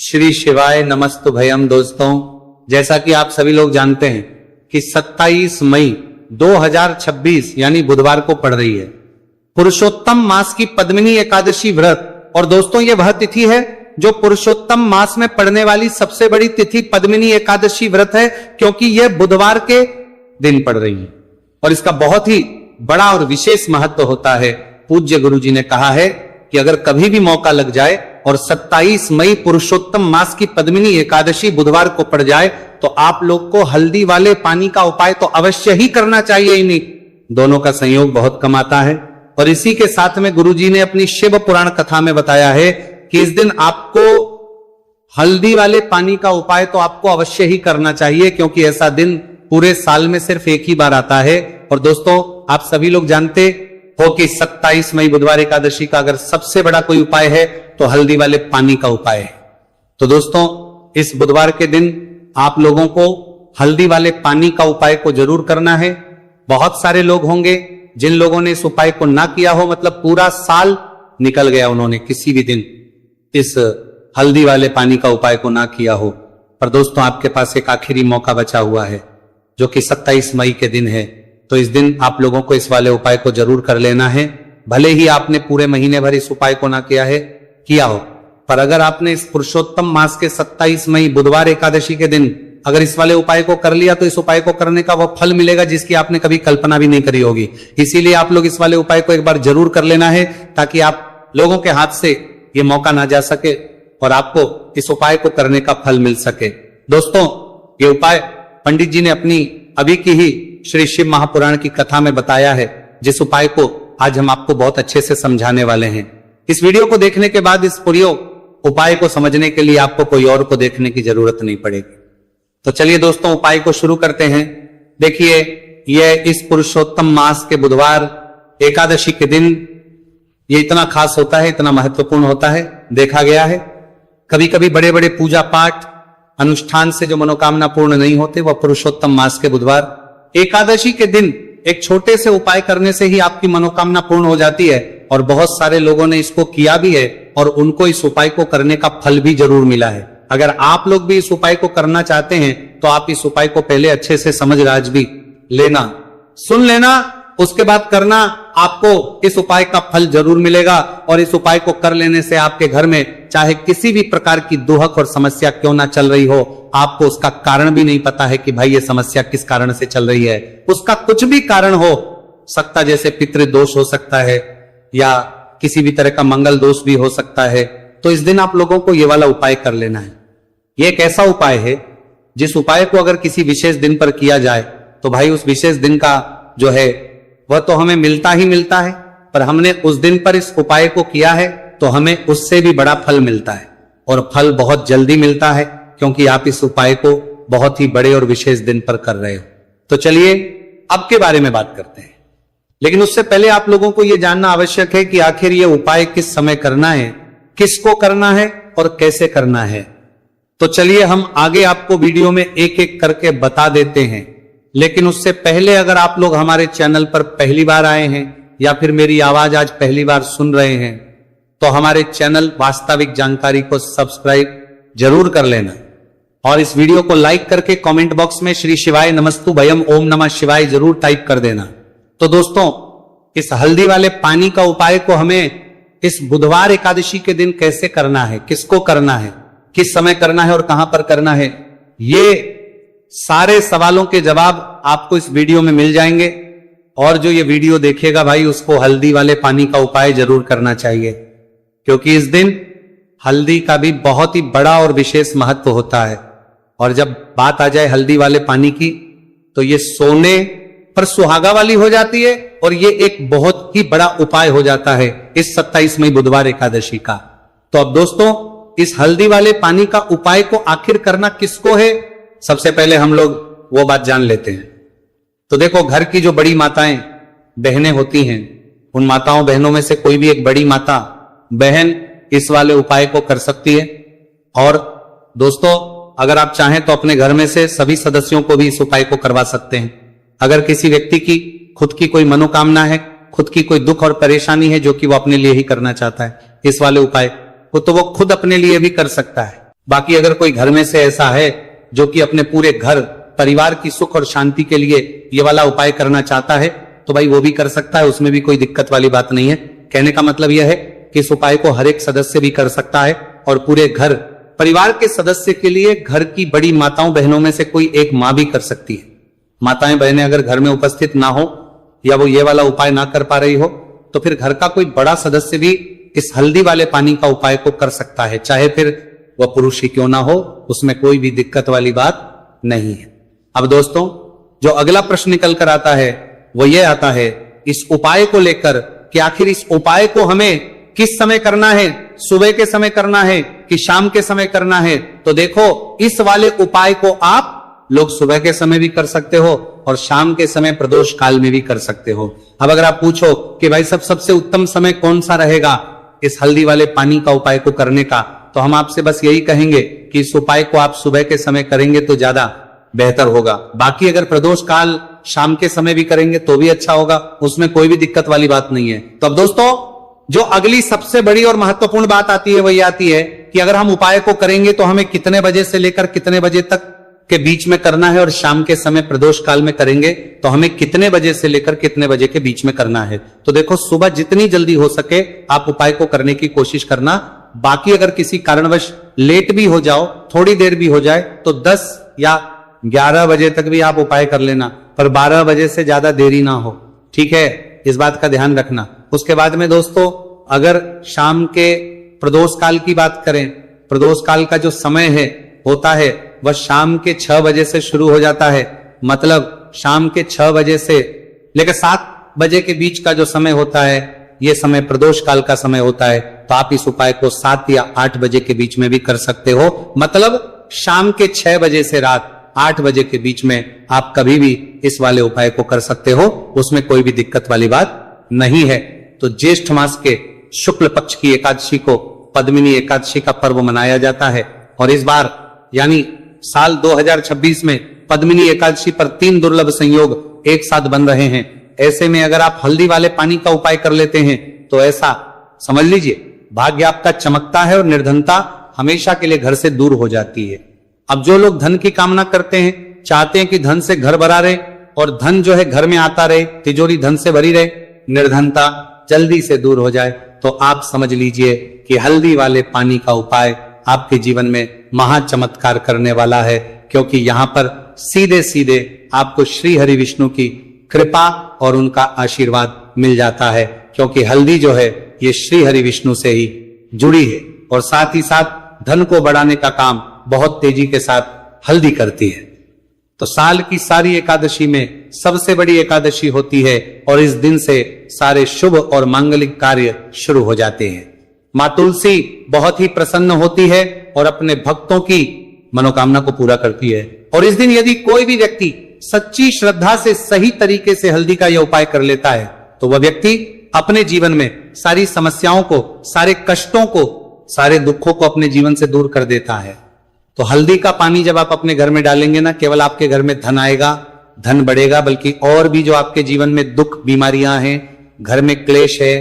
श्री शिवाय नमस्तुभयम। दोस्तों, जैसा कि आप सभी लोग जानते हैं कि 27 मई 2026 यानी बुधवार को पड़ रही है पुरुषोत्तम मास की पद्मिनी एकादशी व्रत। और दोस्तों, ये वह तिथि है जो पुरुषोत्तम मास में पड़ने वाली सबसे बड़ी तिथि पद्मिनी एकादशी व्रत है, क्योंकि यह बुधवार के दिन पड़ रही है और इसका बहुत ही बड़ा और विशेष महत्व होता है। पूज्य गुरु जी ने कहा है कि अगर कभी भी मौका लग जाए और 27 मई पुरुषोत्तम मास की पद्मिनी एकादशी बुधवार को पड़ जाए तो आप लोग को हल्दी वाले पानी का उपाय तो अवश्य ही करना चाहिए ही नहीं। दोनों का संयोग बहुत कम आता है। और इसी के साथ में गुरु जी ने अपनी शिव पुराण कथा में बताया है कि इस दिन आपको हल्दी वाले पानी का उपाय तो आपको अवश्य ही करना चाहिए, क्योंकि ऐसा दिन पूरे साल में सिर्फ एक ही बार आता है। और दोस्तों, आप सभी लोग जानते हो कि 27 मई बुधवार एकादशी का अगर सबसे बड़ा कोई उपाय है तो हल्दी वाले पानी का उपाय है। तो दोस्तों, इस बुधवार के दिन आप लोगों को हल्दी वाले पानी का उपाय को जरूर करना है। बहुत सारे लोग होंगे जिन लोगों ने इस उपाय को ना किया हो, मतलब पूरा साल निकल गया उन्होंने किसी भी दिन इस हल्दी वाले पानी का उपाय को ना किया हो। पर दोस्तों, आपके पास एक आखिरी मौका बचा हुआ है जो कि 27 मई के दिन है। तो इस दिन आप लोगों को इस वाले उपाय को जरूर कर लेना है। भले ही आपने पूरे महीने भर इस उपाय को ना किया हो, पर अगर आपने इस पुरुषोत्तम मास के 27 मई बुधवार एकादशी के दिन अगर इस वाले उपाय को कर लिया तो इस उपाय को करने का वह फल मिलेगा जिसकी आपने कभी कल्पना भी नहीं करी होगी। इसीलिए आप लोग इस वाले उपाय को एक बार जरूर कर लेना है, ताकि आप लोगों के हाथ से ये मौका ना जा सके और आपको इस उपाय को करने का फल मिल सके। दोस्तों, ये उपाय पंडित जी ने अपनी अभी की ही श्री शिव महापुराण की कथा में बताया है, जिस उपाय को आज हम आपको बहुत अच्छे से समझाने वाले हैं। इस वीडियो को देखने के बाद इस पूरे उपाय को समझने के लिए आपको कोई और को देखने की जरूरत नहीं पड़ेगी। तो चलिए दोस्तों, उपाय को शुरू करते हैं। देखिए, यह इस पुरुषोत्तम मास के बुधवार एकादशी के दिन ये इतना खास होता है, इतना महत्वपूर्ण होता है। देखा गया है कभी कभी बड़े बड़े पूजा पाठ अनुष्ठान से जो मनोकामना पूर्ण नहीं होते, वह पुरुषोत्तम मास के बुधवार एकादशी के दिन एक छोटे से उपाय करने से ही आपकी मनोकामना पूर्ण हो जाती है। और बहुत सारे लोगों ने इसको किया भी है और उनको इस उपाय को करने का फल भी जरूर मिला है। अगर आप लोग भी इस उपाय को करना चाहते हैं तो आप इस उपाय को पहले अच्छे से समझ राज भी लेना, सुन लेना, उसके बाद करना। आपको इस उपाय का फल जरूर मिलेगा और इस उपाय को कर लेने से आपके घर में चाहे किसी भी प्रकार की दुहक और समस्या क्यों ना चल रही हो, आपको उसका कारण भी नहीं पता है कि भाई ये समस्या किस कारण से चल रही है। उसका कुछ भी कारण हो सकता, जैसे पितृदोष हो सकता है या किसी भी तरह का मंगल दोष भी हो सकता है। तो इस दिन आप लोगों को ये वाला उपाय कर लेना है। ये एक ऐसा उपाय है जिस उपाय को अगर किसी विशेष दिन पर किया जाए तो भाई उस विशेष दिन का जो है वह तो हमें मिलता ही मिलता है, पर हमने उस दिन पर इस उपाय को किया है तो हमें उससे भी बड़ा फल मिलता है। और फल बहुत जल्दी मिलता है, क्योंकि आप इस उपाय को बहुत ही बड़े और विशेष दिन पर कर रहे हो। तो चलिए अब के बारे में बात करते हैं। लेकिन उससे पहले आप लोगों को यह जानना आवश्यक है कि आखिर ये उपाय किस समय करना है, किसको करना है और कैसे करना है। तो चलिए हम आगे आपको वीडियो में एक एक करके बता देते हैं। लेकिन उससे पहले अगर आप लोग हमारे चैनल पर पहली बार आए हैं या फिर मेरी आवाज आज पहली बार सुन रहे हैं तो हमारे चैनल वास्तविक जानकारी को सब्सक्राइब जरूर कर लेना और इस वीडियो को लाइक करके कमेंट बॉक्स में श्री शिवाय नमस्तुभयम ओम नमः शिवाय जरूर टाइप कर देना। तो दोस्तों, इस हल्दी वाले पानी का उपाय को हमें इस बुधवार एकादशी के दिन कैसे करना है, किसको करना है, किस समय करना है और कहां पर करना है, ये सारे सवालों के जवाब आपको इस वीडियो में मिल जाएंगे। और जो ये वीडियो देखेगा भाई, उसको हल्दी वाले पानी का उपाय जरूर करना चाहिए, क्योंकि इस दिन हल्दी का भी बहुत ही बड़ा और विशेष महत्व होता है। और जब बात आ जाए हल्दी वाले पानी की तो ये सोने पर सुहागा वाली हो जाती है और ये एक बहुत ही बड़ा उपाय हो जाता है इस 27 मई बुधवार एकादशी का। तो अब दोस्तों, इस हल्दी वाले पानी का उपाय को आखिर करना किसको है, सबसे पहले हम लोग वो बात जान लेते हैं। तो देखो, घर की जो बड़ी माताएं बहनें होती हैं, उन माताओं बहनों में से कोई भी एक बड़ी माता बहन इस वाले उपाय को कर सकती है। और दोस्तों, अगर आप चाहें तो अपने घर में से सभी सदस्यों को भी इस उपाय को करवा सकते हैं। अगर किसी व्यक्ति की खुद की कोई मनोकामना है, खुद की कोई दुख और परेशानी है जो कि वो अपने लिए ही करना चाहता है इस वाले उपाय को, तो वो खुद अपने लिए भी कर सकता है। बाकी अगर कोई घर में से ऐसा है जो कि अपने पूरे घर परिवार की सुख और शांति के लिए ये वाला उपाय करना चाहता है तो भाई वो भी कर सकता है, उसमें भी कोई दिक्कत वाली बात नहीं है। कहने का मतलब यह है कि इस उपाय को हर एक सदस्य भी कर सकता है और पूरे घर परिवार के सदस्य के लिए घर की बड़ी माताओं बहनों में से कोई एक मां भी कर सकती है। माताएं बहनें अगर घर में उपस्थित ना हो या वो ये वाला उपाय ना कर पा रही हो तो फिर घर का कोई बड़ा सदस्य भी इस हल्दी वाले पानी का उपाय को कर सकता है, चाहे फिर वह पुरुष ही क्यों ना हो, उसमें कोई भी दिक्कत वाली बात नहीं है। अब दोस्तों जो अगला प्रश्न निकल कर आता है वो ये आता है इस उपाय को लेकर कि आखिर इस उपाय को हमें किस समय करना है, सुबह के समय करना है कि शाम के समय करना है। तो देखो इस वाले उपाय को आप लोग सुबह के समय भी कर सकते हो और शाम के समय प्रदोष काल में भी कर सकते हो। अब अगर आप पूछो कि भाई सबसे उत्तम समय कौन सा रहेगा इस हल्दी वाले पानी का उपाय को करने का, तो हम आपसे बस यही कहेंगे कि इस उपाय को आप सुबह के समय करेंगे तो ज्यादा बेहतर होगा। बाकी अगर प्रदोष काल शाम के समय भी करेंगे तो भी अच्छा होगा, उसमें कोई भी दिक्कत वाली बात नहीं है। तो अब दोस्तों जो अगली सबसे बड़ी और महत्वपूर्ण बात आती है वही आती है कि अगर हम उपाय को करेंगे तो हमें कितने बजे से लेकर कितने बजे तक के बीच में करना है और शाम के समय प्रदोष काल में करेंगे तो हमें कितने बजे से लेकर कितने बजे के बीच में करना है। तो देखो सुबह जितनी जल्दी हो सके आप उपाय को करने की कोशिश करना। बाकी अगर किसी कारणवश लेट भी हो जाओ, थोड़ी देर भी हो जाए तो 10 या 11 बजे तक भी आप उपाय कर लेना, पर 12 बजे से ज्यादा देरी ना हो, ठीक है, इस बात का ध्यान रखना। उसके बाद में दोस्तों अगर शाम के प्रदोष काल की बात करें, प्रदोष काल का जो समय है होता है वह शाम के 6 बजे से शुरू हो जाता है, मतलब शाम के 6 बजे से लेकर 7 बजे के बीच का जो समय होता है यह समय प्रदोष काल का समय होता है। तो आप इस उपाय को 7 या 8 बजे के बीच में भी कर सकते हो, मतलब शाम के 6 बजे से रात 8 बजे के बीच में आप कभी भी इस वाले उपाय को कर सकते हो, उसमें कोई भी दिक्कत वाली बात नहीं है। तो ज्येष्ठ मास के शुक्ल पक्ष की एकादशी को पद्मिनी एकादशी का पर्व मनाया जाता है और इस बार यानी साल 2026 में पद्मिनी एकादशी पर 3 दुर्लभ संयोग एक साथ बन रहे हैं। ऐसे में अगर आप हल्दी वाले पानी का उपाय कर लेते हैं तो ऐसा समझ लीजिए भाग्य आपका चमकता है और निर्धनता हमेशा के लिए घर से दूर हो जाती है। अब जो लोग धन की कामना करते हैं, चाहते हैं कि धन से घर भरा रहे और धन जो है घर में आता रहे, तिजोरी धन से भरी रहे, निर्धनता जल्दी से दूर हो जाए, तो आप समझ लीजिए कि हल्दी वाले पानी का उपाय आपके जीवन में महा चमत्कार करने वाला है, क्योंकि यहां पर सीधे सीधे आपको श्री हरि विष्णु की कृपा और उनका आशीर्वाद मिल जाता है, क्योंकि हल्दी जो है ये श्री हरि विष्णु से ही जुड़ी है और साथ ही साथ धन को बढ़ाने का काम बहुत तेजी के साथ हल्दी करती है। तो साल की सारी एकादशी में सबसे बड़ी एकादशी होती है और इस दिन से सारे शुभ और मांगलिक कार्य शुरू हो जाते हैं। मां तुलसी बहुत ही प्रसन्न होती है और अपने भक्तों की मनोकामना को पूरा करती है। और इस दिन यदि कोई भी व्यक्ति सच्ची श्रद्धा से सही तरीके से हल्दी का यह उपाय कर लेता है तो वह व्यक्ति अपने जीवन में सारी समस्याओं को, सारे कष्टों को, सारे दुखों को अपने जीवन से दूर कर देता है। तो हल्दी का पानी जब आप अपने घर में डालेंगे ना, केवल आपके घर में धन आएगा, धन बढ़ेगा, बल्कि और भी जो आपके जीवन में दुख, बीमारियां हैं, घर में क्लेश है,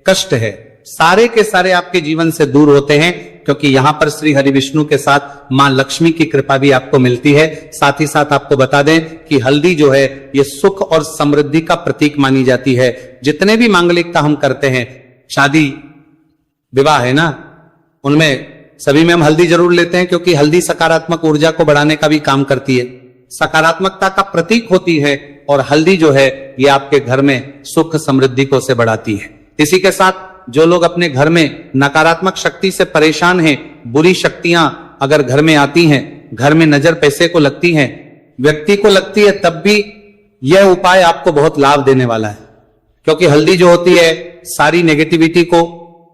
कष्ट है, सारे के सारे आपके जीवन से दूर होते हैं, क्योंकि यहां पर श्री हरि विष्णु के साथ मां लक्ष्मी की कृपा भी आपको मिलती है। साथ ही साथ आपको बता दें कि हल्दी जो है ये सुख और समृद्धि का प्रतीक मानी जाती है। जितने भी मांगलिकता हम करते हैं, शादी विवाह है ना, उनमें सभी में हम हल्दी जरूर लेते हैं, क्योंकि हल्दी सकारात्मक ऊर्जा को बढ़ाने का भी काम करती है, सकारात्मकता का प्रतीक होती है और हल्दी जो है ये आपके घर में सुख समृद्धि को से बढ़ाती है। इसी के साथ जो लोग अपने घर में नकारात्मक शक्ति से परेशान हैं, बुरी शक्तियां अगर घर में आती हैं, घर में नजर पैसे को लगती हैं, व्यक्ति को लगती है, तब भी यह उपाय आपको बहुत लाभ देने वाला है, क्योंकि हल्दी जो होती है सारी नेगेटिविटी को,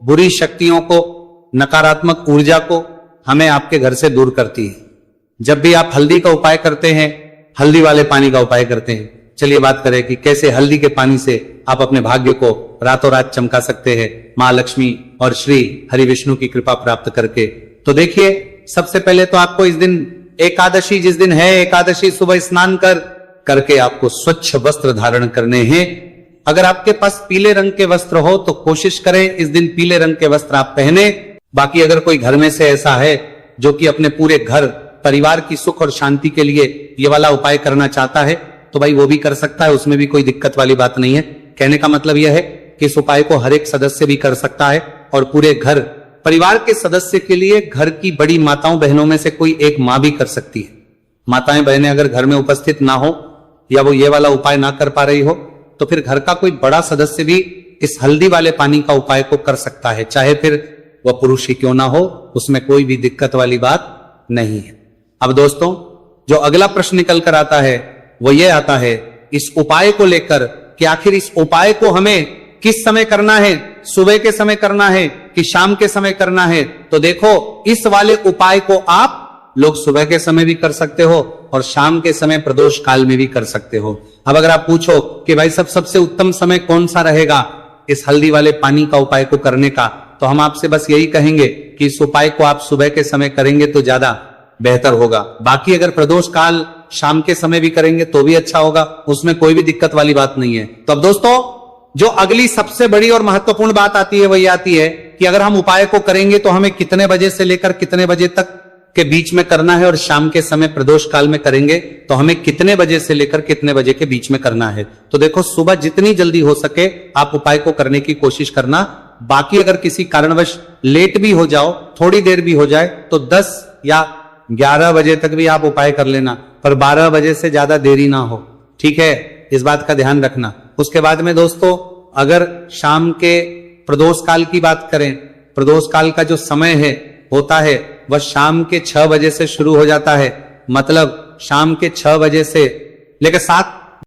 बुरी शक्तियों को, नकारात्मक ऊर्जा को हमें आपके घर से दूर करती है। जब भी आप हल्दी का उपाय करते हैं, हल्दी वाले पानी का उपाय करते हैं, चलिए बात करें कि कैसे हल्दी के पानी से आप अपने भाग्य को रातों रात चमका सकते हैं मां लक्ष्मी और श्री हरि विष्णु की कृपा प्राप्त करके। तो देखिए, सबसे पहले तो आपको इस दिन एकादशी, जिस दिन है एकादशी, सुबह स्नान करके आपको स्वच्छ वस्त्र धारण करने हैं। अगर आपके पास पीले रंग के वस्त्र हो तो कोशिश करें इस दिन पीले रंग के वस्त्र आप पहने। बाकी अगर कोई घर में से ऐसा है जो कि अपने पूरे घर परिवार की सुख और शांति के लिए ये वाला उपाय करना चाहता है तो भाई वो भी कर सकता है, उसमें भी कोई दिक्कत वाली बात नहीं है। कहने का मतलब यह है कि इस उपाय को हर एक सदस्य भी कर सकता है और पूरे घर परिवार के सदस्य के लिए घर की बड़ी माताओं बहनों में से कोई एक मां भी कर सकती है। माताएं बहनें अगर घर में उपस्थित ना हो या वो ये वाला उपाय ना कर पा रही हो तो फिर घर का कोई बड़ा सदस्य भी इस हल्दी वाले पानी का उपाय को कर सकता है, चाहे फिर वह पुरुष ही क्यों ना हो, उसमें कोई भी दिक्कत वाली बात नहीं है। अब दोस्तों जो अगला प्रश्न निकल कर आता है वो ये आता है इस उपाय को लेकर कि आखिर इस उपाय को हमें किस समय करना है, सुबह के समय करना है कि शाम के समय करना है। तो देखो इस वाले उपाय को आप लोग सुबह के समय भी कर सकते हो और शाम के समय प्रदोष काल में भी कर सकते हो। अब अगर आप पूछो कि भाई सबसे उत्तम समय कौन सा रहेगा इस हल्दी वाले पानी का उपाय को करने का, तो हम आपसे बस यही कहेंगे कि इस उपाय को आप सुबह के समय करेंगे तो ज्यादा बेहतर होगा। बाकी अगर प्रदोष काल शाम के समय भी करेंगे तो भी अच्छा होगा, उसमें कोई भी दिक्कत वाली बात नहीं है। तो अब दोस्तों जो अगली सबसे बड़ी और महत्वपूर्ण बात आती है वही आती है कि अगर हम उपाय को करेंगे तो हमें कितने बजे से लेकर कितने बजे तक के बीच में करना है और शाम के समय प्रदोष काल में करेंगे तो हमें कितने बजे से लेकर कितने बजे के बीच में करना है। तो देखो सुबह जितनी जल्दी हो सके आप उपाय को करने की कोशिश करना। बाकी अगर किसी कारणवश लेट भी हो जाओ, थोड़ी देर भी हो जाए तो 10 या 11 बजे तक भी आप उपाय कर लेना, पर 12 बजे से ज्यादा देरी ना हो, ठीक है, इस बात का ध्यान रखना। उसके बाद में दोस्तों अगर शाम के प्रदोष काल की बात करें, प्रदोष काल का जो समय है होता है वह शाम के 6 बजे से शुरू हो जाता है, मतलब शाम के 6 बजे से लेकर 7